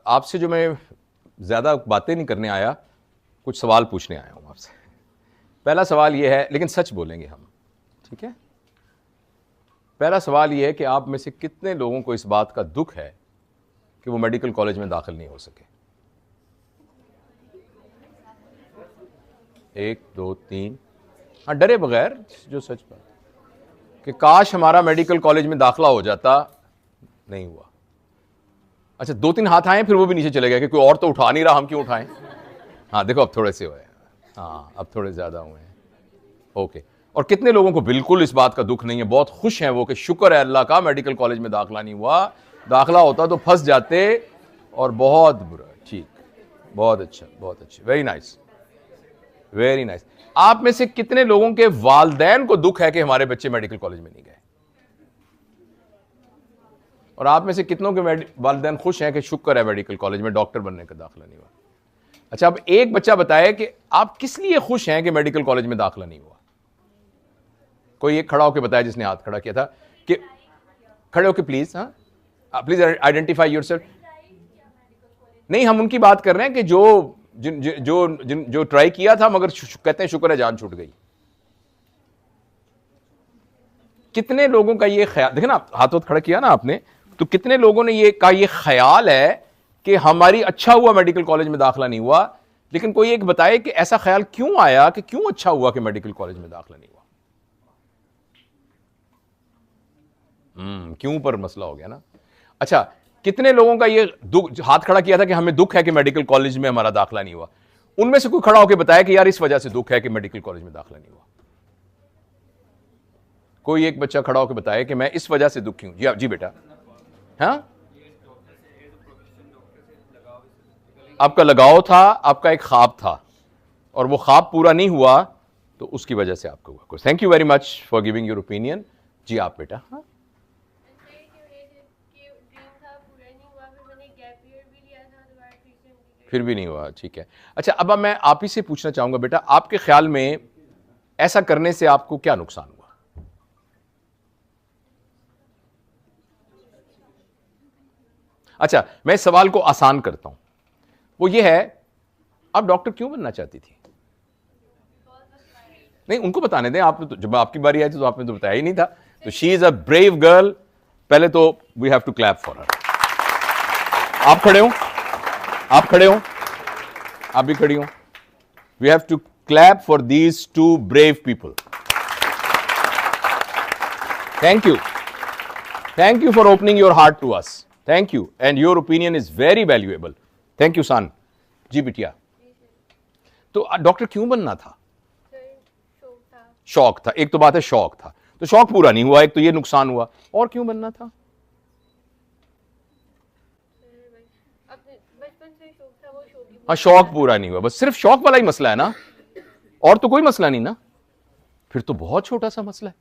आपसे जो मैं ज़्यादा बातें नहीं करने आया, कुछ सवाल पूछने आया हूँ आपसे। पहला सवाल ये है, लेकिन सच बोलेंगे हम, ठीक है? पहला सवाल ये है कि आप में से कितने लोगों को इस बात का दुख है कि वो मेडिकल कॉलेज में दाखिल नहीं हो सके? 1 2 3। हाँ, डरे बगैर, जो सच बात कि काश हमारा मेडिकल कॉलेज में दाखिला हो जाता, नहीं हुआ। अच्छा, 2-3 हाथ आए, फिर वो भी नीचे चले गए कि कोई और तो उठा नहीं रहा, हम क्यों उठाएं? हाँ देखो, अब थोड़े से हुए। हाँ, अब थोड़े ज्यादा हुए हैं। ओके। और कितने लोगों को बिल्कुल इस बात का दुख नहीं है, बहुत खुश हैं वो कि शुक्र है अल्लाह का मेडिकल कॉलेज में दाखिला नहीं हुआ, दाखिला होता तो फंस जाते और बहुत बुरा। ठीक, बहुत अच्छा, बहुत अच्छा, वेरी नाइस, वेरी नाइस। आप में से कितने लोगों के वालदैन को दुख है कि हमारे बच्चे मेडिकल कॉलेज में नहीं गए? और आप में से कितनों के वालिदैन खुश हैं कि शुक्र है मेडिकल कॉलेज में डॉक्टर बनने का दाखिला नहीं हुआ? अच्छा, अब एक बच्चा बताए कि आप किस लिए खुश हैं कि मेडिकल कॉलेज में दाखिला नहीं हुआ? कोई एक खड़ा होकर बताया जिसने हाथ खड़ा किया था कि खड़े होकर प्लीज, हाँ प्लीज आइडेंटिफाई योरसेल्फ। नहीं, हम उनकी बात कर रहे हैं कि जो ट्राई किया था मगर कहते हैं शुक्र है जान छूट गई। कितने लोगों का ये ख्याल, देखे ना, हाथ खड़ा किया ना आपने, तो कितने लोगों ने ये ख्याल है कि हमारी अच्छा हुआ मेडिकल कॉलेज में दाखिला नहीं हुआ? लेकिन कोई एक बताए कि ऐसा ख्याल क्यों आया कि क्यों अच्छा हुआ कि मेडिकल कॉलेज में दाखिला नहीं हुआ? क्यों पर मसला हो गया ना। अच्छा, कितने लोगों का ये दुख, हाथ खड़ा किया था कि हमें दुख है कि मेडिकल कॉलेज में हमारा दाखिला नहीं हुआ? उनमें से कोई खड़ा होकर बताया कि यार इस वजह से दुख है कि मेडिकल कॉलेज में दाखिला नहीं हुआ? कोई एक बच्चा खड़ा होकर बताया कि मैं इस वजह से दुखी हूं। जी, जी बेटा। हाँ, आपका लगाव था, आपका एक ख्वाब था और वो ख्वाब पूरा नहीं हुआ तो उसकी वजह से आपको हुआ। Thank you very much for giving your opinion. जी आप बेटा। हाँ, फिर भी नहीं हुआ, ठीक है। अच्छा, अब मैं आप ही से पूछना चाहूंगा बेटा, आपके ख्याल में ऐसा करने से आपको क्या नुकसान हुआ? अच्छा, मैं सवाल को आसान करता हूं, वो ये है, आप डॉक्टर क्यों बनना चाहती थी? नहीं, उनको बताने दें। आप तो, जब आपकी बारी आई थी तो आपने तो बताया ही नहीं था। तो she is a brave girl. पहले तो we have to clap for her. आप खड़े हो, आप खड़े हो, आप भी खड़ी हो। We have to clap for these two brave people. Thank you, thank you for opening your heart to us. Thank you, and your opinion is very valuable. Thank you son. जी बिटिया, तो डॉक्टर क्यों बनना था? शौक था। एक तो बात है शौक था, तो शौक पूरा नहीं हुआ, एक तो ये नुकसान हुआ। और क्यों बनना था? हाँ, शौक पूरा नहीं हुआ, बस सिर्फ शौक वाला ही मसला है ना, और तो कोई मसला नहीं ना। फिर तो बहुत छोटा सा मसला है।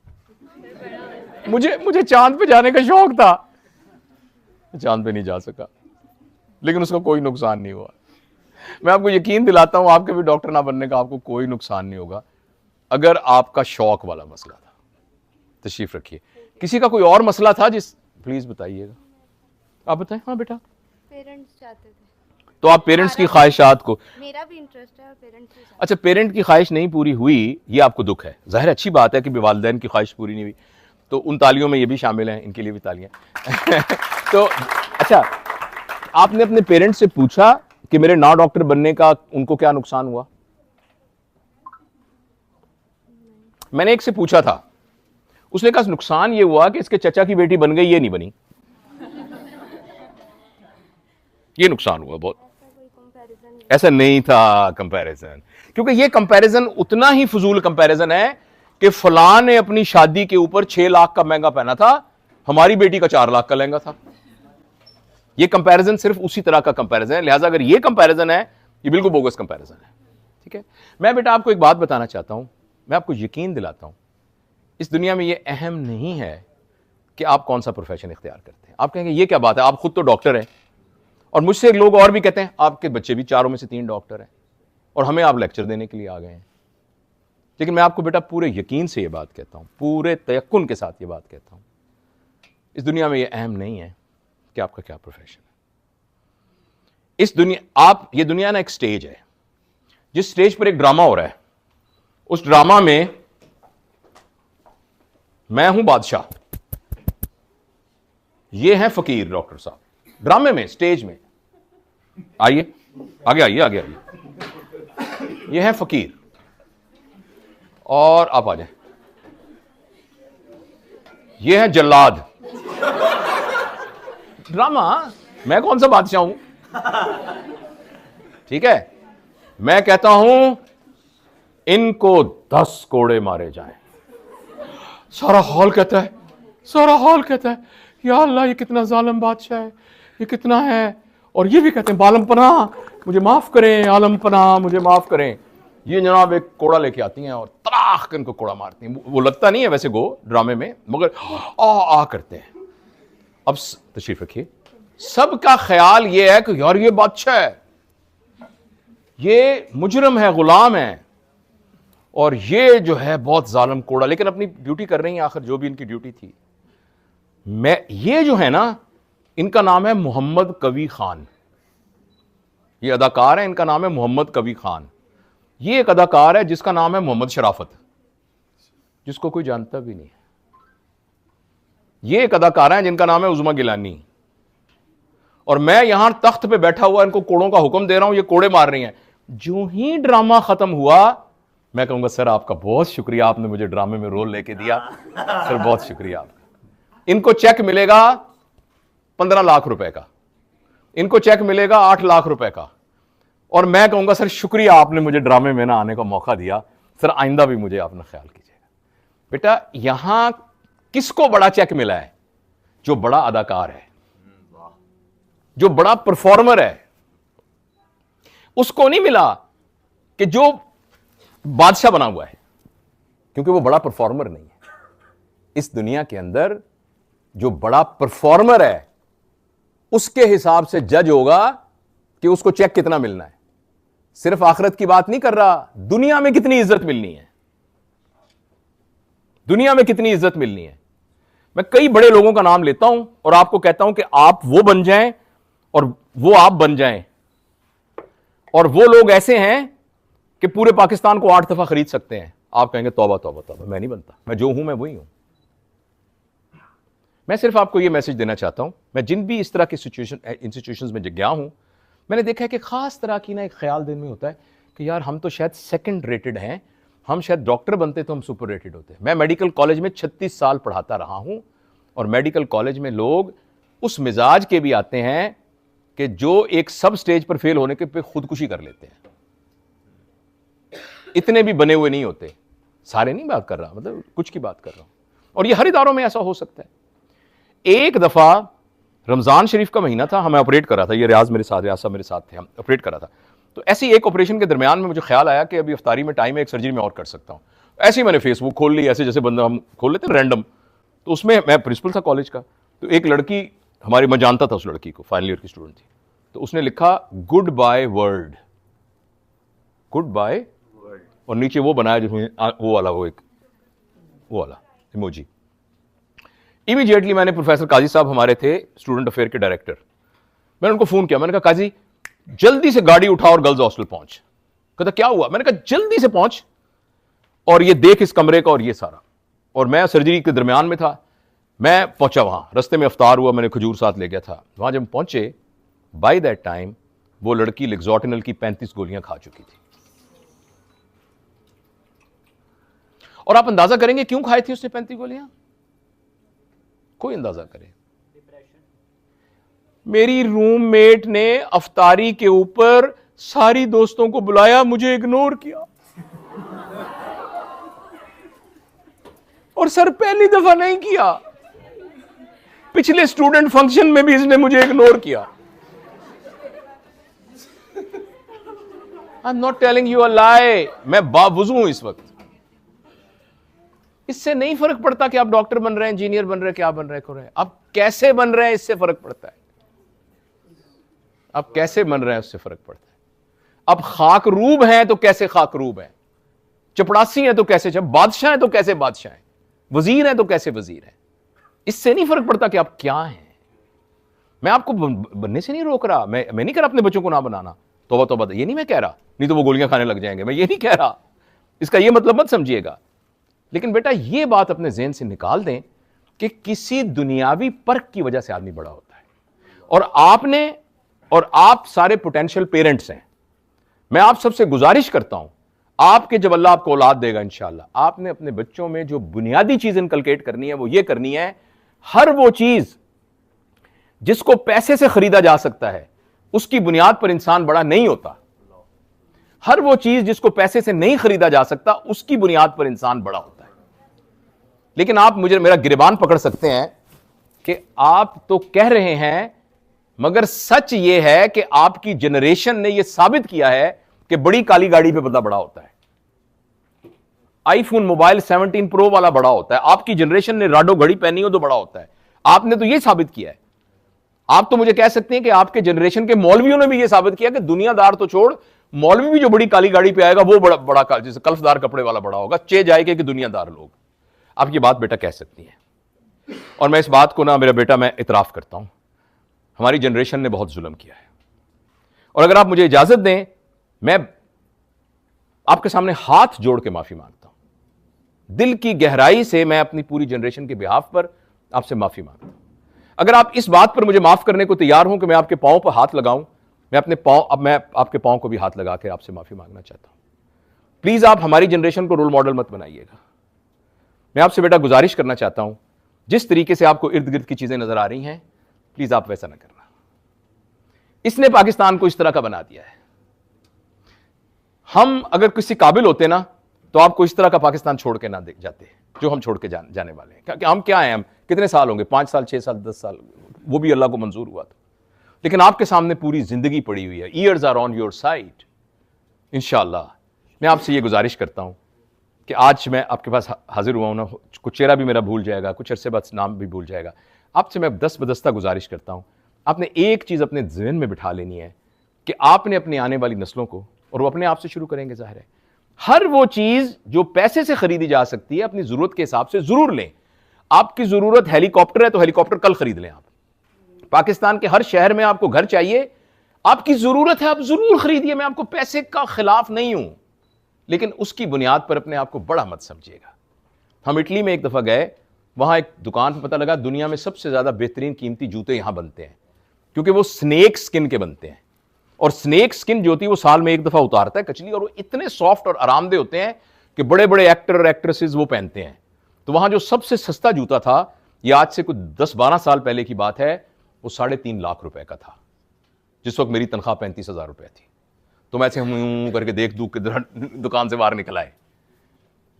मुझे चांद पे जाने का शौक था, चांद पे नहीं जा सका, लेकिन उसका कोई नुकसान नहीं हुआ। मैं आपको यकीन दिलाता हूं, आपके भी डॉक्टर ना बनने का आपको कोई नुकसान नहीं होगा अगर आपका शौक वाला मसला था। तशरीफ रखिए। किसी का कोई और मसला था जिस, प्लीज बताइएगा। आप बताएं। हाँ बेटा। पेरेंट्स चाहते थे, तो आप पेरेंट्स की ख्वाहिशात को, मेरा भी इंटरेस्ट है और पेरेंट्स भी। अच्छा, पेरेंट की ख्वाहिश नहीं पूरी हुई, ये आपको दुख है। जाहिर अच्छी बात है कि वालिदैन की ख्वाहिश पूरी नहीं हुई, तो उन तालियों में ये भी शामिल हैं, इनके लिए भी तालियां। तो अच्छा, आपने अपने पेरेंट्स से पूछा कि मेरे ना डॉक्टर बनने का उनको क्या नुकसान हुआ? मैंने एक से पूछा था, उसने कहा नुकसान ये हुआ कि इसके चचा की बेटी बन गई, ये नहीं बनी, ये नुकसान हुआ बहुत। ऐसा नहीं था कंपैरिजन, क्योंकि ये कंपैरिजन उतना ही फजूल कंपैरिजन है कि फलां ने अपनी शादी के ऊपर 6 लाख का महंगा पहना था, हमारी बेटी का 4 लाख का लहंगा था। ये कंपैरिजन सिर्फ उसी तरह का कंपैरिजन है। लिहाजा अगर ये कंपैरिजन है, ये बिल्कुल बोगस कंपैरिजन है। ठीक है, मैं बेटा आपको एक बात बताना चाहता हूं, मैं आपको यकीन दिलाता हूं, इस दुनिया में ये अहम नहीं है कि आप कौन सा प्रोफेशन इख्तियार करते हैं। आप कहेंगे ये क्या बात है, आप खुद तो डॉक्टर हैं, और मुझसे लोग और भी कहते हैं आपके बच्चे भी 4 में से 3 डॉक्टर हैं, और हमें आप लेक्चर देने के लिए आ गए हैं। लेकिन मैं आपको बेटा पूरे यकीन से ये बात कहता हूं, पूरे तयक्कुन के साथ ये बात कहता हूं, इस दुनिया में ये अहम नहीं है कि आपका क्या प्रोफेशन है। इस दुनिया, ये दुनिया ना एक स्टेज है, जिस स्टेज पर एक ड्रामा हो रहा है, उस ड्रामा में मैं हूं बादशाह, ये है फकीर डॉक्टर साहब, ड्रामे में, स्टेज में। आइए आगे आइए, आगे आइए। ये है फकीर और आप आ जाए। ये है जल्लाद। ड्रामा, मैं कौन सा बादशाह हूं? ठीक है, मैं कहता हूं इनको 10 कोड़े मारे जाएं। सारा हॉल कहता है, सारा हॉल कहता है या अल्लाह ये कितना जालिम बादशाह है, ये कितना है। और ये भी कहते हैं बालम पनाह मुझे माफ करें, आलम पनाह मुझे माफ करें। ये जनाब एक कोड़ा लेके आती हैं और तराख कर इनको कोड़ा मारती हैं। वो लगता नहीं है वैसे गो ड्रामे में, मगर आ करते हैं। अब तशरीफ रखिए, सबका ख्याल ये है कि यार ये बादशाह है, ये मुजरम है, गुलाम है, और ये जो है बहुत जालिम कोड़ा, लेकिन अपनी ड्यूटी कर रही है आखिर, जो भी इनकी ड्यूटी थी। ये जो है ना, इनका नाम है मोहम्मद कवी खान। ये अदाकार है, इनका नाम है मोहम्मद कवी खान। ये एक अदाकार है जिसका नाम है मोहम्मद शराफत, जिसको कोई जानता भी नहीं है। ये एक अदाकार है जिनका नाम है उज़मा गिलानी। और मैं यहां तख्त पे बैठा हुआ इनको कोड़ों का हुक्म दे रहा हूं, ये कोड़े मार रही हैं। जो ही ड्रामा खत्म हुआ, मैं कहूंगा सर आपका बहुत शुक्रिया, आपने मुझे ड्रामे में रोल लेके दिया, सर बहुत शुक्रिया आपका। इनको चेक मिलेगा 15 लाख रुपए का, इनको चेक मिलेगा 8 लाख रुपए का, और मैं कहूंगा सर शुक्रिया आपने मुझे ड्रामे में ना आने का मौका दिया, सर आइंदा भी मुझे आपने ख्याल कीजिएगा। बेटा यहां किसको बड़ा चेक मिला है? जो बड़ा अदाकार है, जो बड़ा परफॉर्मर है, उसको नहीं मिला कि जो बादशाह बना हुआ है, क्योंकि वो बड़ा परफॉर्मर नहीं है। इस दुनिया के अंदर जो बड़ा परफॉर्मर है उसके हिसाब से जज होगा कि उसको चेक कितना मिलना है। सिर्फ आखिरत की बात नहीं कर रहा, दुनिया में कितनी इज्जत मिलनी है, दुनिया में कितनी इज्जत मिलनी है। मैं कई बड़े लोगों का नाम लेता हूं और आपको कहता हूं कि आप वो बन जाएं और वो आप बन जाएं, और वो लोग ऐसे हैं कि पूरे पाकिस्तान को 8 दफा खरीद सकते हैं। आप कहेंगे तौबा तौबा तौबा, मैं नहीं बनता, मैं जो हूं मैं वही हूं। मैं सिर्फ आपको यह मैसेज देना चाहता हूं, मैं जिन भी इस तरह की इंस्टीट्यूशंस में गया हूं, मैंने देखा है कि खास तरह की ना एक ख्याल दिल में होता है कि यार हम तो शायद सेकंड रेटेड हैं, हम शायद डॉक्टर बनते तो हम सुपर रेटेड होते। मैं मेडिकल कॉलेज में 36 साल पढ़ाता रहा हूं, और मेडिकल कॉलेज में लोग उस मिजाज के भी आते हैं कि जो एक सब स्टेज पर फेल होने के पे खुदकुशी कर लेते हैं। इतने भी बने हुए नहीं होते, सारे नहीं बात कर रहा, मतलब कुछ की बात कर रहा हूं, और ये हर इदारों में ऐसा हो सकता है। एक दफा रमजान शरीफ का महीना था, हमें ऑपरेट कर रहा था, ये रियाज मेरे साथ, रियाज साहब मेरे साथ थे, हम ऑपरेट कर रहा था। तो ऐसी एक ऑपरेशन के दरमियान में मुझे ख्याल आया कि अभी इफ्तारी में टाइम है, एक सर्जरी में और कर सकता हूं। ऐसे ही मैंने फेसबुक खोल ली, ऐसे जैसे बंदा हम खोल लेते हैं रैंडम। तो उसमें मैं प्रिंसिपल था कॉलेज का, तो एक लड़की हमारी, मैं जानता था उस लड़की को, फाइनल ईयर की स्टूडेंट थी, तो उसने लिखा goodbye world, goodbye, और नीचे वो बनाया जिसमें वो वाला, वो वाला इमोजी। इमीडिएटली मैंने, प्रोफेसर काजी साहब हमारे थे स्टूडेंट अफेयर के डायरेक्टर, मैंने उनको फोन किया, मैंने कहा काजी जल्दी से गाड़ी उठा और गर्ल्स हॉस्टल पहुंच। कहता क्या हुआ? मैंने कहा जल्दी से पहुंच और ये देख इस कमरे का और ये सारा। और मैं सर्जरी के दरमियान में था, मैं पहुंचा वहां, रास्ते में इफ्तार हुआ, मैंने खजूर साथ ले गया था। वहां जब पहुंचे, बाय दैट टाइम वो लड़की लिक्सोटिनल की 35 गोलियां खा चुकी थी। और आप अंदाजा करेंगे क्यों खाई थी उसने 35 गोलियां? कोई अंदाजा करे? मेरी रूममेट ने अफ्तारी के ऊपर सारी दोस्तों को बुलाया, मुझे इग्नोर किया। और सर पहली दफा नहीं किया, पिछले स्टूडेंट फंक्शन में भी इसने मुझे इग्नोर किया। I am not telling you a lie, मैं बावजू हूं इस वक्त। इससे नहीं फर्क पड़ता कि आप डॉक्टर बन रहे हैं, इंजीनियर बन रहे हैं, क्या बन रहे हैं, आप कैसे बन रहे हैं इससे फर्क पड़ता है। आप कैसे बन रहे हैं उससे फर्क पड़ता है। अब खाकरूब हैं तो कैसे खाकरूब हैं, चपड़ासी हैं तो कैसे बादशाह हैं तो कैसे बादशाह हैं, वजीर हैं तो कैसे वजीर हैं, इससे नहीं फर्क पड़ता कि आप क्या हैं। मैं आपको बनने से नहीं रोक रहा, मैं नहीं कह रहा अपने बच्चों को ना बनाना, तौबा तौबा, ये नहीं मैं कह रहा, नहीं तो वो गोलियां खाने लग जाएंगे, मैं ये नहीं कह रहा, इसका ये मतलब मत समझिएगा। लेकिन बेटा ये बात अपने ज़हन से निकाल दें कि किसी दुनियावी पर्क की वजह से आदमी बड़ा होता है, और आप सारे पोटेंशियल पेरेंट्स हैं। मैं आप सबसे गुजारिश करता हूं, आपके जब अल्लाह आपको औलाद देगा इंशाअल्लाह, आपने अपने बच्चों में जो बुनियादी चीज इनकलकेट करनी है वो ये करनी है, हर वो चीज जिसको पैसे से खरीदा जा सकता है उसकी बुनियाद पर इंसान बड़ा नहीं होता। हर वो चीज जिसको पैसे से नहीं खरीदा जा सकता उसकी बुनियाद पर इंसान बड़ा होता है। लेकिन आप मुझे मेरा गिरबान पकड़ सकते हैं कि आप तो कह रहे हैं, मगर सच यह है कि आपकी जनरेशन ने यह साबित किया है कि बड़ी काली गाड़ी पे बंदा बड़ा होता है, आईफोन मोबाइल 17 प्रो वाला बड़ा होता है। आपकी जनरेशन ने राडो घड़ी पहनी हो तो बड़ा होता है। आपने तो यह साबित किया है। आप तो मुझे कह सकते हैं कि आपके जनरेशन के मौलवियों ने भी यह साबित किया कि दुनियादार तो छोड़, मौलवी भी जो बड़ी काली गाड़ी पे आएगा वो बड़ा जैसे कल्फदार कपड़े वाला बड़ा होगा, चे जाएगा कि दुनियादार लोग। आप ये बात बेटा कह सकती हैं, और मैं इस बात को ना मेरा बेटा मैं इतराफ करता हूं, हमारी जनरेशन ने बहुत जुल्म किया है। और अगर आप मुझे इजाजत दें, मैं आपके सामने हाथ जोड़ के माफी मांगता हूं, दिल की गहराई से मैं अपनी पूरी जनरेशन के बिहाफ पर आपसे माफी मांगता हूं। अगर आप इस बात पर मुझे माफ करने को तैयार हों कि मैं आपके पांव पर हाथ लगाऊं, मैं आपके पांव को भी हाथ लगा के आपसे माफी मांगना चाहता हूं। प्लीज आप हमारी जनरेशन को रोल मॉडल मत बनाइएगा। मैं आपसे बेटा गुजारिश करना चाहता हूं, जिस तरीके से आपको इर्द गिर्द की चीजें नजर आ रही हैं, प्लीज आप वैसा ना करना। इसने पाकिस्तान को इस तरह का बना दिया है। हम अगर किसी काबिल होते ना तो आपको इस तरह का पाकिस्तान छोड़ के ना दे जाते जो हम छोड़ के जाने वाले हैं। क्योंकि हम क्या हैं, हम कितने साल होंगे, 5 साल 6 साल 10 साल, वो भी अल्लाह को मंजूर हुआ था। लेकिन आपके सामने पूरी जिंदगी पड़ी हुई है। Years are on your side. इंशाअल्लाह मैं आपसे ये गुजारिश करता हूं कि आज मैं आपके पास हाजिर हुआ हूं ना, कुछ चेहरा भी मेरा भूल जाएगा, कुछ अरसे बाद नाम भी भूल जाएगा। आपसे मैं दस्तबदस्ता गुजारिश करता हूं, आपने एक चीज अपने ज़हन में बिठा लेनी है कि आपने अपनी आने वाली नस्लों को, और वो अपने आप से शुरू करेंगे जाहिर है, हर वो चीज जो पैसे से खरीदी जा सकती है अपनी जरूरत के हिसाब से जरूर लें। आपकी जरूरत हेलीकॉप्टर है तो हेलीकॉप्टर कल खरीद लें। आप पाकिस्तान के हर शहर में आपको घर चाहिए, आपकी जरूरत है, आप जरूर खरीदिए। मैं आपको पैसे का खिलाफ नहीं हूं, लेकिन उसकी बुनियाद पर अपने आप को बड़ा मत समझिएगा। हम इटली में एक दफा गए, वहां एक दुकान पर पता लगा दुनिया में सबसे ज्यादा बेहतरीन कीमती जूते यहां बनते हैं, क्योंकि वो स्नेक स्किन के बनते हैं। और स्नेक स्किन जो होती है वो साल में एक दफा उतारता है कचली, और वो इतने सॉफ्ट और आरामदेह होते हैं कि बड़े बड़े एक्टर और एक्ट्रेसेस वो पहनते हैं। तो वहां जो सबसे सस्ता जूता था, ये आज से कुछ 10-12 साल पहले की बात है, वो 3.5 लाख रुपए का था। जिस वक्त मेरी तनख्वाह 35,000 रुपए थी। तो मैं ऐसे हम करके देख दूं किधर दुकान से बाहर निकल आए।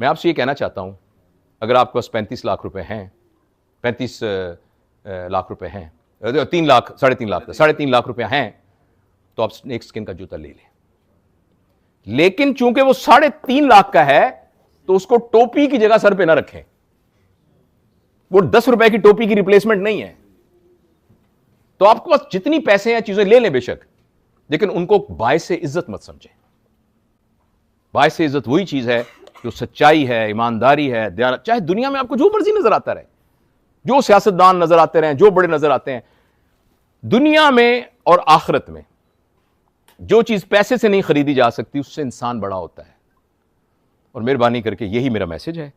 मैं आपसे ये कहना चाहता हूं, अगर आपके पास 35 लाख रुपए हैं, 35 लाख रुपए हैं, 3 लाख 3.5 लाख रुपए हैं, तो आप स्नेक स्किन का जूता ले लें। लेकिन चूंकि वो 3.5 लाख का है, तो उसको टोपी की जगह सर पे ना रखें। वो 10 रुपए की टोपी की रिप्लेसमेंट नहीं है। तो आपके पास जितनी पैसे हैं चीजें ले लें बेशक, लेकिन उनको बायसे इज्जत मत समझें। बायसे इज्जत वही चीज है जो सच्चाई है, ईमानदारी है, दयानत। चाहे दुनिया में आपको जो मर्जी नजर आता रहे, जो सियासतदान नजर आते रहे, जो बड़े नजर आते हैं, दुनिया में और आखिरत में जो चीज पैसे से नहीं खरीदी जा सकती उससे इंसान बड़ा होता है। और मेहरबानी करके यही मेरा मैसेज है,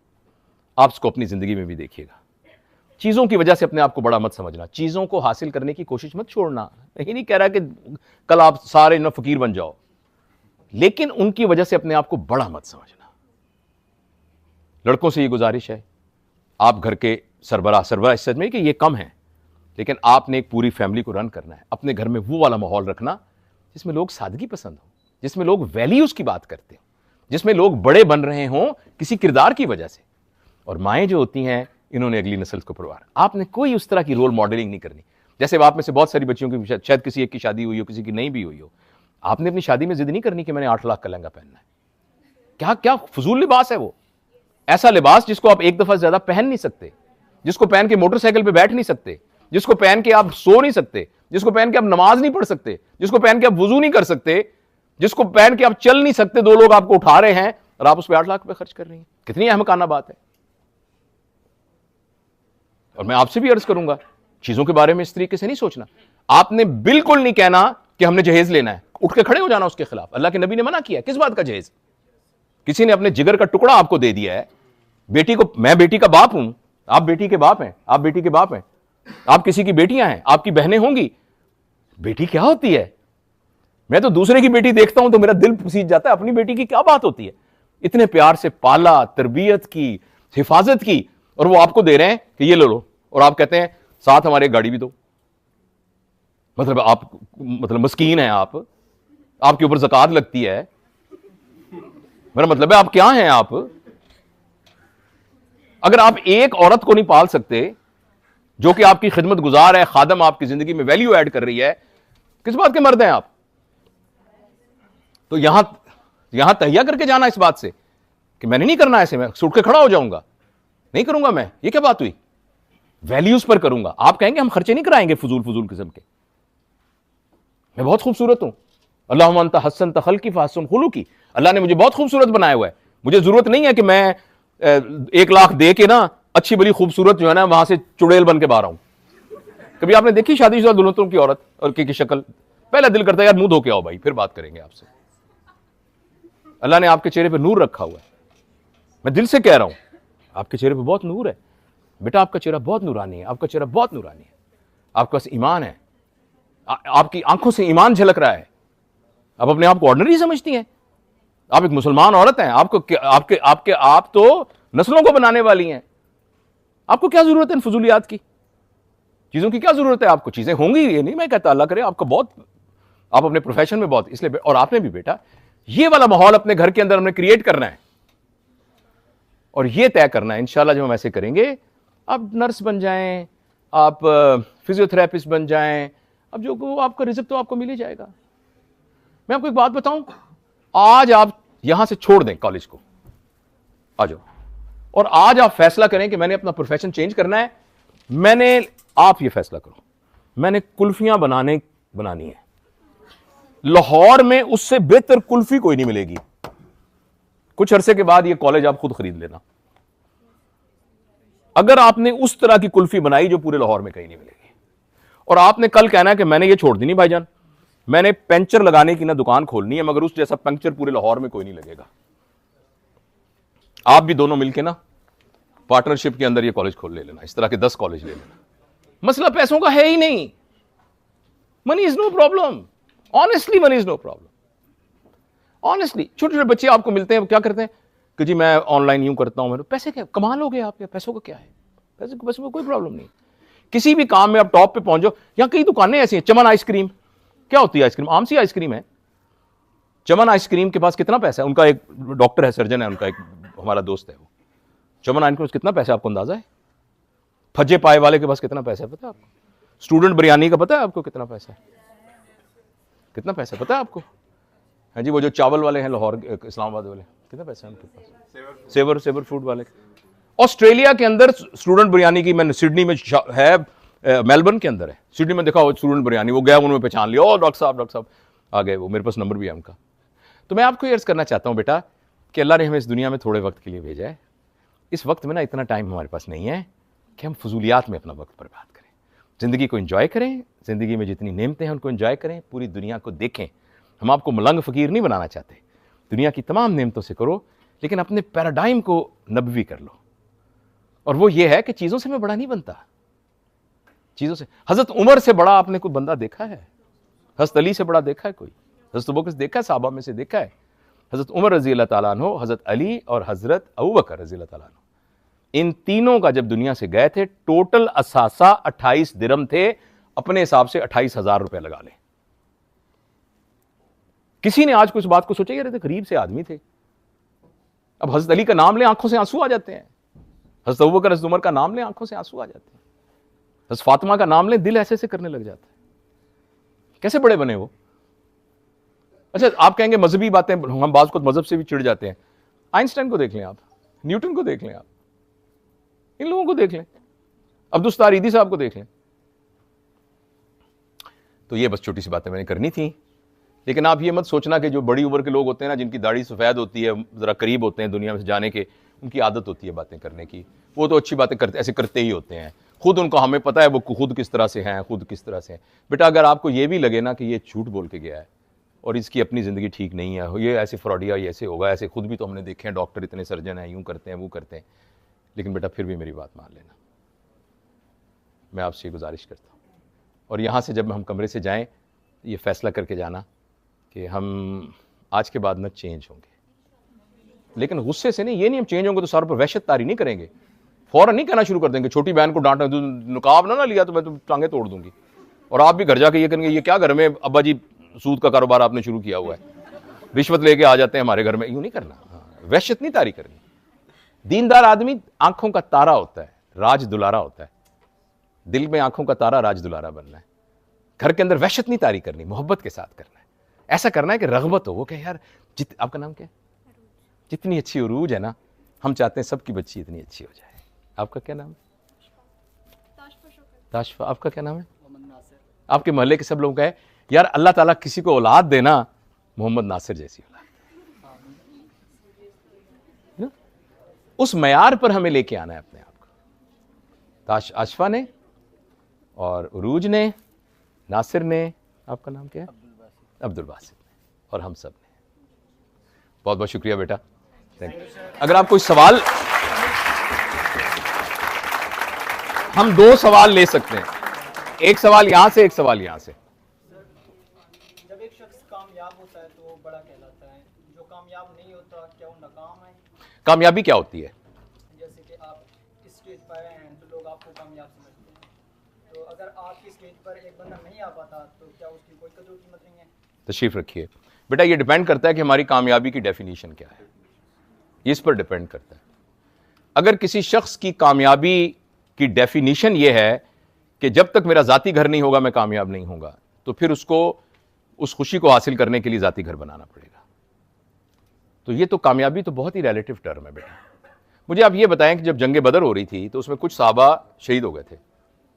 आप इसको अपनी जिंदगी में भी देखिएगा। चीजों की वजह से अपने आप को बड़ा मत समझना, चीजों को हासिल करने की कोशिश मत छोड़ना। यही नहीं कह रहा कि कल आप सारे न फकीर बन जाओ, लेकिन उनकी वजह से अपने आप को बड़ा मत समझना। लड़कों से ये गुजारिश है, आप घर के सरबराह इस सच में कि ये कम है, लेकिन आपने एक पूरी फैमिली को रन करना है। अपने घर में वो वाला माहौल रखना जिसमें लोग सादगी पसंद हो, जिसमें लोग वैल्यूज की बात करते हो, जिसमें लोग बड़े बन रहे हों किसी किरदार की वजह से। और माएँ जो होती हैं, इन्होंने अगली नस्ल को परवार। आपने कोई उस तरह की रोल मॉडलिंग नहीं करनी। जैसे आप में से बहुत सारी बच्चियों की शायद किसी एक की शादी हुई हो, किसी की नहीं भी हुई हो, आपने अपनी शादी में जिद नहीं करनी कि मैंने 8 लाख का लहंगा पहनना है। क्या क्या फजूल लिबास है वो। ऐसा लिबास जिसको आप एक दफा ज्यादा पहन नहीं सकते, जिसको पहन के मोटरसाइकिल पे बैठ नहीं सकते, जिसको पहन के आप सो नहीं सकते, जिसको पहन के आप नमाज नहीं पढ़ सकते, जिसको पहन के आप वुजू नहीं कर सकते, जिसको पहन के आप चल नहीं सकते, 2 लोग आपको उठा रहे हैं और आप उस पर 8 लाख रुपए खर्च कर रही हैं। कितनी अहमकाना बात है। और मैं आपसे भी अर्ज करूंगा, चीजों के बारे में इस तरीके से नहीं सोचना। आपने बिल्कुल नहीं कहना कि हमने जहेज लेना है, उठ के खड़े हो जाना उसके खिलाफ। अल्लाह के नबी ने मना किया, किस बात का जहेज? किसी ने अपने जिगर का टुकड़ा आपको दे दिया है, बेटी को, मैं बेटी का बाप हूं, आप बेटी के बाप हैं, आप बेटी के बाप हैं, आप किसी की बेटियां हैं, आपकी बहनें होंगी। बेटी क्या होती है? मैं तो दूसरे की बेटी देखता हूं तो मेरा दिल सीज जाता है, अपनी बेटी की क्या बात होती है? इतने प्यार से पाला, तरबियत की, हिफाजत की, और वो आपको दे रहे हैं कि ये ले लो, और आप कहते हैं साथ हमारे गाड़ी भी दो। मतलब आप, मतलब मस्कीन है आप, आपके ऊपर ज़कात लगती है, मेरा मतलब है आप क्या हैं आप? अगर आप एक औरत को नहीं पाल सकते जो कि आपकी खिदमत गुजार है, खादम आपकी जिंदगी में वैल्यू ऐड कर रही है, किस बात के मर्द हैं आप? तो यहां तहिया करके जाना इस बात से कि मैंने नहीं करना, ऐसे मैं उठ के खड़ा हो जाऊंगा, नहीं करूंगा मैं, ये क्या बात हुई? वैल्यूज पर करूंगा। आप कहेंगे हम खर्चे नहीं कराएंगे फजूल किस्म के, मैं बहुत खूबसूरत हूं, अल्लाहुम्मा अंता हसन तखल्की फहसन खुलुकी, अल्लाह ने मुझे बहुत खूबसूरत बनाया हुआ है, मुझे जरूरत नहीं है कि मैं 1 लाख दे के ना अच्छी बड़ी खूबसूरत जो है ना वहां से चुड़ैल बन के बाहर आऊं। कभी आपने देखी शादीशुदा दुल्हनों की औरत और की शक्ल? पहला दिल करता है यार मुंह धो के आओ भाई, फिर बात करेंगे आपसे। अल्लाह ने आपके चेहरे पे नूर रखा हुआ है, मैं दिल से कह रहा हूं, आपके चेहरे पे बहुत नूर है बेटा, आपका चेहरा बहुत नूरानी है, आपका चेहरा बहुत नूरानी है, आपके पास ईमान है, आपकी आंखों से ईमान झलक रहा है। आप अपने आप को ऑर्डिनरी समझती हैं? आप एक मुसलमान औरत हैं, आप तो नस्लों को बनाने वाली हैं, आपको क्या जरूरत है इन फजूलियात की चीजों की? क्या जरूरत है आपको? चीजें होंगी, ये नहीं मैं कहता, अल्लाह करे आपका बहुत, आप अपने प्रोफेशन में बहुत, इसलिए, और आपने भी बेटा ये वाला माहौल अपने घर के अंदर हमने क्रिएट करना है और ये तय करना है इंशाल्लाह, जब हम ऐसे करेंगे, आप नर्स बन जाएं, आप फिजियोथेरेपिस्ट बन जाएं, अब जो आपका रिज़्क तो आपको मिल ही जाएगा। मैं आपको एक बात बताऊं, आज आप यहां से छोड़ दें कॉलेज को, आ जाओ, और आज आप फैसला करें कि मैंने अपना प्रोफेशन चेंज करना है। आप ये फैसला करो, मैंने कुल्फियां बनानी है, लाहौर में उससे बेहतर कुल्फी कोई नहीं मिलेगी। कुछ अरसे के बाद ये कॉलेज आप खुद खरीद लेना, अगर आपने उस तरह की कुल्फी बनाई जो पूरे लाहौर में कहीं नहीं मिलेगी। और आपने कल कहना है कि मैंने ये छोड़ दी नहीं भाईजान, मैंने पंचर लगाने की ना दुकान खोलनी है, मगर उस जैसा पंचर पूरे लाहौर में कोई नहीं लगेगा। आप भी दोनों मिलके ना पार्टनरशिप के अंदर ये कॉलेज खोल ले लेना, इस तरह के 10 कॉलेज ले लेना। मसला पैसों का है ही नहीं, money is no problem, honestly money is no problem. Honestly छोटे छोटे बच्चे आपको मिलते हैं, क्या करते हैं कि जी मैं ऑनलाइन यूं करता हूं, मेरे पैसे क्या कमा लोगे आप, या पैसों का क्या है, पैसों का कोई प्रॉब्लम नहीं। किसी भी काम में आप टॉप पे पहुंच जाओ। यहां कई दुकानें ऐसी हैं, चमन आइसक्रीम, क्या होती है आइसक्रीम? आम सी आइसक्रीम है। चमन आइसक्रीम के पास कितना पैसा है, उनका एक डॉक्टर है, सर्जन है उनका, एक हमारा दोस्त है वो। चमन आइसक्रीम कितना पैसा है आपको अंदाजा है? फज्जे पाए वाले के पास कितना पैसा है पता है आपको? स्टूडेंट बिरयानी का पता है आपको कितना पैसा है? कितना पैसा पता है आपको? हाँ जी, वो जो चावल वाले हैं लाहौर इस्लामाबाद वाले, कितना पैसा है उनके पास? सेवर फूड वाले। ऑस्ट्रेलिया के अंदर स्टूडेंट बिरयानी की, मैंने सिडनी में है, मेलबर्न के अंदर है, सिडनी में देखा स्टूडेंट बिरयानी, वो गया, उन्होंने पहचान लिया, ओ डॉक्टर साहब आ गए, वो मेरे पास नंबर भी है उनका। तो मैं आपको ये अर्ज करना चाहता हूं बेटा कि अल्लाह ने हमें इस दुनिया में थोड़े वक्त के लिए भेजा है। इस वक्त में ना इतना टाइम हमारे पास नहीं है कि हम फजूलियात में अपना वक्त बर्बाद करें। ज़िंदगी को एंजॉय करें, ज़िंदगी में जितनी नेमतें हैं उनको एंजॉय करें, पूरी दुनिया को देखें। हम आपको मलंग फ़कीर नहीं बनाना चाहते, दुनिया की तमाम नेमतों से करो, लेकिन अपने पैराडाइम को नबवी कर लो, और वो ये है कि चीज़ों से मैं बड़ा नहीं बनता, चीज़ों से। हज़रत उमर से बड़ा आपने कोई बंदा देखा है? हज़रत अली से बड़ा देखा है कोई? हज़रत अबू बकर से देखा है? साहबा में से देखा है? हज़रत उमर रज़ी अल्लाह ताला अन्हु, हज़रत अली और हज़रत अबू बकर रज़ी अल्लाह ताला अन्हु, इन तीनों का जब दुनिया से गए थे, टोटल असासा 28 दिरहम थे, अपने हिसाब से 28,000 रुपए लगा लें। किसी ने आज को इस बात को सोचा यार तो गरीब से आदमी थे। अब हज़रत अली का नाम ले आंखों से आंसू आ जाते हैं, हज़रत अबू बकर हज़रत उमर का नाम ले आंखों से आंसू आ जाते हैं, हज़रत फातिमा का नाम ले दिल ऐसे से करने लग जाता है। कैसे बड़े बने वो? अच्छा, आप कहेंगे मजहबी बातें, हम बाज़ को मजहब से भी चिढ़ जाते हैं। आइंस्टाइन को देख लें आप, न्यूटन को देख लें आप, इन लोगों को देख लें, अब्दुस्तार ईदी साहब को देख लें। तो ये बस छोटी सी बातें मैंने करनी थी, लेकिन आप ये मत सोचना कि जो बड़ी उम्र के लोग होते हैं ना, जिनकी दाढ़ी सफ़ेद होती है, ज़रा करीब होते हैं दुनिया में से जाने के, उनकी आदत होती है बातें करने की, वो तो अच्छी बातें करते, ऐसे करते ही होते हैं। खुद उनको, हमें पता है वो खुद किस तरह से हैं, खुद किस तरह से हैं। बेटा अगर आपको ये भी लगे ना कि ये झूठ बोल के गया है और इसकी अपनी ज़िंदगी ठीक नहीं है, ये ऐसे फ्रॉडिया, ये ऐसे होगा, ऐसे खुद भी तो हमने देखे हैं, डॉक्टर इतने सर्जन हैं, यूँ करते हैं वो करते हैं, लेकिन बेटा फिर भी मेरी बात मान लेना, मैं आपसे गुजारिश करता हूँ। और यहाँ से जब हम कमरे से जाएँ ये फ़ैसला करके जाना कि हम आज के बाद न चेंज होंगे, लेकिन गुस्से से नहीं, ये नहीं हम चेंज होंगे तो सारों पर वहशत तारी नहीं करेंगे, फौरन नहीं कहना शुरू कर देंगे, छोटी बहन को डांटा, तू नकाब ना लिया तो मैं तो टांगे तोड़ दूंगी, और आप भी घर जाके ये करेंगे ये क्या घर में अब्बा जी सूद का कारोबार आपने शुरू किया हुआ है, रिश्वत लेके आ जाते हैं हमारे घर में, यूं नहीं करना। वहशत नहीं तारी करनी। दीनदार आदमी आंखों का तारा होता है, राज दुलारा होता है, दिल में आंखों का तारा राज दुलारा बनना है। घर के अंदर वहशत नहीं तारी करनी, मोहब्बत के साथ करना है, ऐसा करना है कि रग़बत हो, वो कहे यार आपका नाम क्या है, जितनी अच्छी उरूज है ना, हम चाहते हैं सबकी बच्ची इतनी अच्छी हो जाए। आपका क्या नाम है? ताशफा। आपका क्या नाम है? आपके मोहल्ले के सब लोगों का है यार अल्लाह ताला किसी को औलाद देना मोहम्मद नासिर जैसी औलाद, उस मयार पर हमें लेके आना है अपने आप को। आशफा ने और उरूज ने, नासिर ने, आपका नाम क्या है? अब्दुल बासित ने, और हम सब ने। बहुत बहुत शुक्रिया बेटा, थैंक यू। अगर आप कोई सवाल, हम 2 सवाल ले सकते हैं, एक सवाल यहां से, एक सवाल यहां से। जब एक शख्स कामयाब होता है तो वो बड़ा कहलाता है, जो कामयाब नहीं होता क्या वो नाकाम है? कामयाबी क्या होती है? जैसे कि आप इस स्टेज पर आए हैं तो लोग आपको कामयाब समझते हैं, तो अगर आपकी स्टेज पर एक बंदा नहीं आ पाता तो क्या उसकी कोई कदर कीमत नहीं है? तशरीफ रखिए बेटा, ये डिपेंड करता है कि हमारी कामयाबी की डेफिनेशन क्या है, इस पर डिपेंड करता है। अगर किसी शख्स की कामयाबी की डेफिनेशन ये है कि जब तक मेरा ज़ाती घर नहीं होगा मैं कामयाब नहीं होऊंगा, तो फिर उसको उस खुशी को हासिल करने के लिए ज़ाती घर बनाना पड़ेगा। तो ये तो कामयाबी तो बहुत ही रिलेटिव टर्म है बेटा। मुझे आप ये बताएं कि जब जंग बदर हो रही थी तो उसमें कुछ सहाबा शहीद हो गए थे,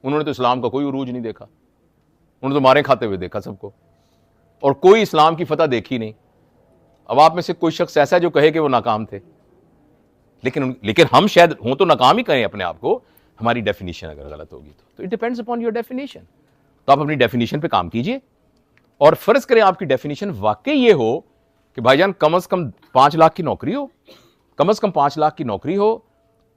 उन्होंने तो इस्लाम का कोई उरूज नहीं देखा, उन्होंने तो मारे खाते हुए देखा सबको, और कोई इस्लाम की फतह देखी नहीं। अब आप में से कोई शख्स ऐसा जो कहे कि वो नाकाम थे, लेकिन हम शायद हों तो नाकाम ही कहें अपने आप को, हमारी डेफिनेशन अगर गलत होगी तो it depends upon your definition. तो आप अपनी डेफिनेशन पे काम कीजिए, और फर्ज करें आपकी डेफिनेशन वाकई ये हो कि भाईजान कम से कम 5 लाख की नौकरी हो, कम से कम 5 लाख की नौकरी हो,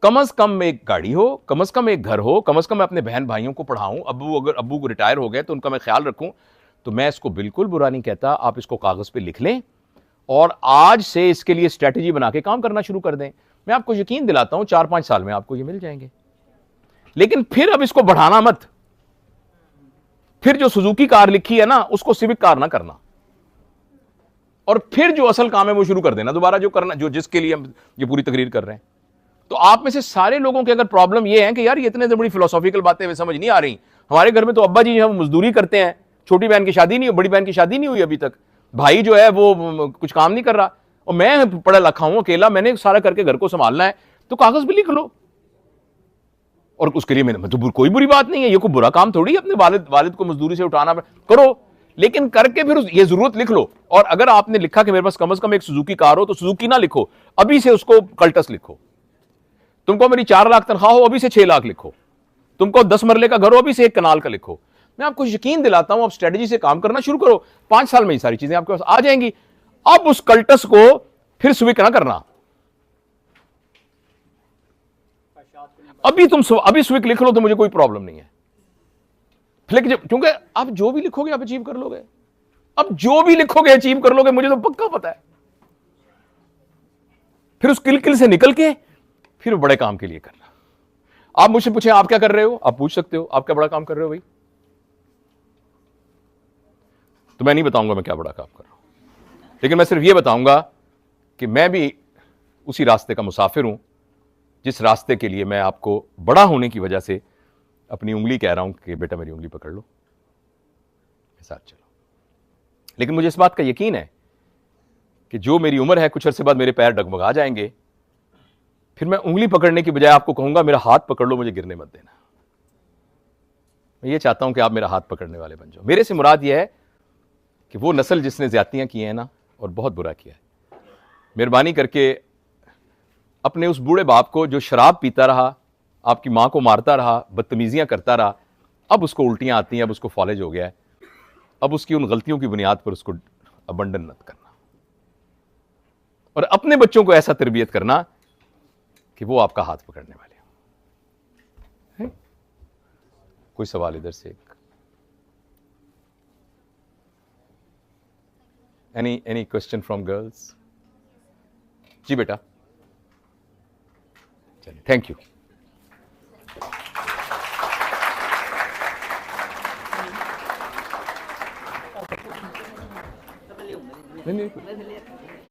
कम से कम एक गाड़ी हो, कम से कम एक घर हो, कम से कम मैं अपने बहन भाइयों को पढ़ाऊं, अगर अब्बू को रिटायर हो गए तो उनका मैं ख्याल रखूं, तो मैं इसको बिल्कुल बुरा नहीं कहता। आप इसको कागज पे लिख लें और आज से इसके लिए स्ट्रेटेजी बना के काम करना शुरू कर दें। मैं आपको यकीन दिलाता हूं 4-5 साल में आपको ये मिल जाएंगे। लेकिन फिर अब इसको बढ़ाना मत, फिर जो सुजुकी कार लिखी है ना उसको सिविक कार ना करना, और फिर जो असल काम है वो शुरू कर देना दोबारा, जो करना, जो जिसके लिए हम ये पूरी तकरीर कर रहे हैं। तो आप में से सारे लोगों के अगर प्रॉब्लम ये है कि यार ये इतने बड़ी फिलोसॉफिकल बातें हमें समझ नहीं आ रही, हमारे घर में तो अब्बा जी हम मजदूरी करते हैं, छोटी बहन की शादी नहीं हुई, बड़ी बहन की शादी नहीं हुई अभी तक, भाई जो है वो कुछ काम नहीं कर रहा, और मैं पढ़ा लिखा हूं अकेला, मैंने सारा करके घर को संभालना है, तो कागज भी लिख लो। और उसके लिए मैंने तो कोई बुरी बात नहीं है, ये कोई बुरा काम थोड़ी है अपने वालिद को मजदूरी से उठाना, करो, लेकिन करके फिर ये जरूरत लिख लो। और अगर आपने लिखा कि मेरे पास कम से कम एक सुजुकी कार हो, तो सुजुकी ना लिखो, अभी से उसको कल्टस लिखो। तुमको मेरी 4 लाख तनख्वाह हो, अभी से 6 लाख लिखो। तुमको 10 मरले का घर हो, अभी से 1 कनाल का लिखो। मैं आपको यकीन दिलाता हूं, आप स्ट्रेटेजी से काम करना शुरू करो, 5 साल में ये सारी चीजें आपके पास आ जाएंगी। अब उस कल्टस को फिर स्विक ना करना, अभी स्विक लिख लो तो मुझे कोई प्रॉब्लम नहीं है, क्योंकि आप जो भी लिखोगे आप अचीव कर लोगे, अब जो भी लिखोगे अचीव कर लोगे, मुझे तो पक्का पता है। फिर उस किल से निकल के फिर बड़े काम के लिए करना। आप मुझसे पूछे आप क्या कर रहे हो, आप पूछ सकते हो आप क्या बड़ा काम कर रहे हो भाई, तो मैं नहीं बताऊंगा मैं क्या बड़ा काम कर रहा हूं, लेकिन मैं सिर्फ यह बताऊंगा कि मैं भी उसी रास्ते का मुसाफिर हूं जिस रास्ते के लिए मैं आपको बड़ा होने की वजह से अपनी उंगली कह रहा हूं कि बेटा मेरी उंगली पकड़ लो, मेरे साथ चलो। लेकिन मुझे इस बात का यकीन है कि जो मेरी उम्र है, कुछ अरसे बाद मेरे पैर डगमगा जाएंगे, फिर मैं उंगली पकड़ने की बजाय आपको कहूंगा मेरा हाथ पकड़ लो, मुझे गिरने मत देना। मैं ये चाहता हूं कि आप मेरा हाथ पकड़ने वाले बन जाओ। मेरे से मुराद यह है कि वो नस्ल जिसने ज्यादतियां की हैं ना, और बहुत बुरा किया है, मेहरबानी करके अपने उस बूढ़े बाप को जो शराब पीता रहा आपकी मां को मारता रहा, बदतमीजियां करता रहा, अब उसको उल्टियां आती हैं, अब उसको फॉलेज हो गया है, अब उसकी उन गलतियों की बुनियाद पर उसको अबंडन मत करना और अपने बच्चों को ऐसा तरबियत करना कि वो आपका हाथ पकड़ने वाले हैं। कोई सवाल इधर से? Any question from girls? जी बेटा, चलिए, थैंक यू। नहीं,